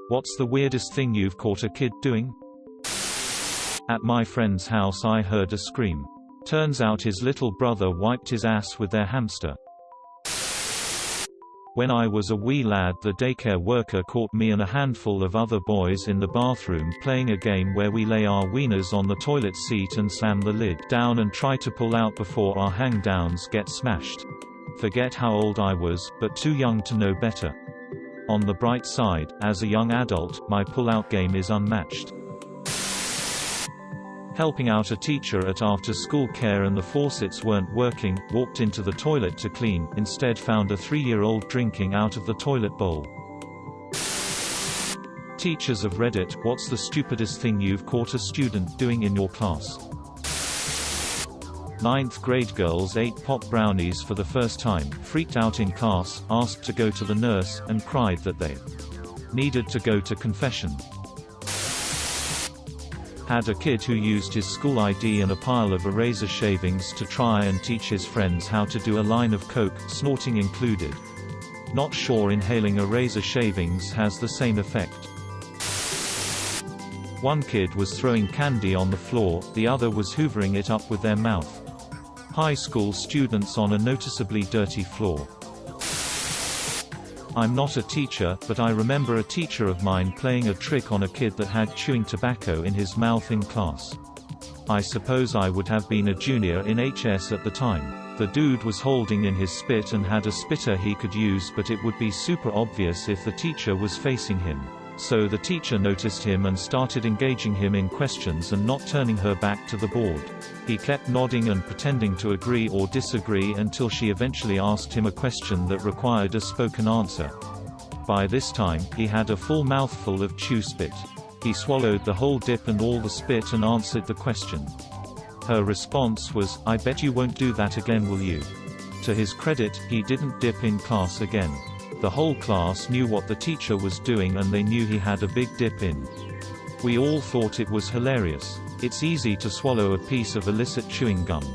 What's the weirdest thing you've caught a kid doing? At my friend's house I heard a scream. Turns out his little brother wiped his ass with their hamster. When I was a wee lad, the daycare worker caught me and a handful of other boys in the bathroom playing a game where we lay our wieners on the toilet seat and slam the lid down and try to pull out before our hang-downs get smashed. Forget how old I was, but too young to know better. On the bright side, as a young adult, my pull-out game is unmatched. Helping out a teacher at after-school care and the faucets weren't working, walked into the toilet to clean, instead found a 3-year-old drinking out of the toilet bowl. Teachers of Reddit, what's the stupidest thing you've caught a student doing in your class? 9th grade girls ate pop brownies for the first time, freaked out in class, asked to go to the nurse, and cried that they needed to go to confession. Had a kid who used his school ID and a pile of eraser shavings to try and teach his friends how to do a line of coke, snorting included. Not sure inhaling eraser shavings has the same effect. One kid was throwing candy on the floor, the other was hoovering it up with their mouth. High school students on a noticeably dirty floor. I'm not a teacher, but I remember a teacher of mine playing a trick on a kid that had chewing tobacco in his mouth in class. I suppose I would have been a junior in HS at the time. The dude was holding in his spit and had a spitter he could use, but it would be super obvious if the teacher was facing him. So the teacher noticed him and started engaging him in questions and not turning her back to the board. He kept nodding and pretending to agree or disagree until she eventually asked him a question that required a spoken answer. By this time, he had a full mouthful of chew spit. He swallowed the whole dip and all the spit and answered the question. Her response was, "I bet you won't do that again, will you?" To his credit, he didn't dip in class again. The whole class knew what the teacher was doing and they knew he had a big dip in. We all thought it was hilarious. It's easy to swallow a piece of illicit chewing gum.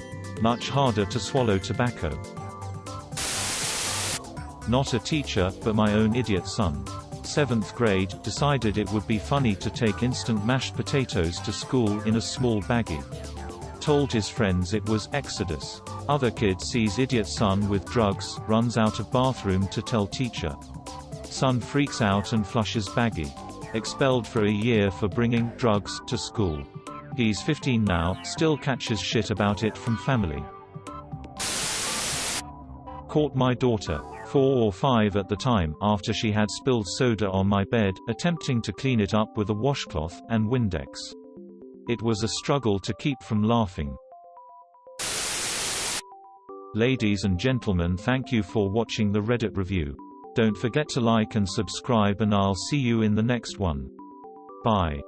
Much harder to swallow tobacco. Not a teacher, but my own idiot son. 7th grade, decided it would be funny to take instant mashed potatoes to school in a small baggie. Told his friends it was Exodus. Other kid sees idiot son with drugs, runs out of bathroom to tell teacher. Son freaks out and flushes baggie. Expelled for a year for bringing drugs to school. He's 15 now, still catches shit about it from family. Caught my daughter, 4 or 5 at the time, after she had spilled soda on my bed, attempting to clean it up with a washcloth and Windex. It was a struggle to keep from laughing. Ladies and gentlemen, thank you for watching the Reddit review. Don't forget to like and subscribe, and I'll see you in the next one. Bye.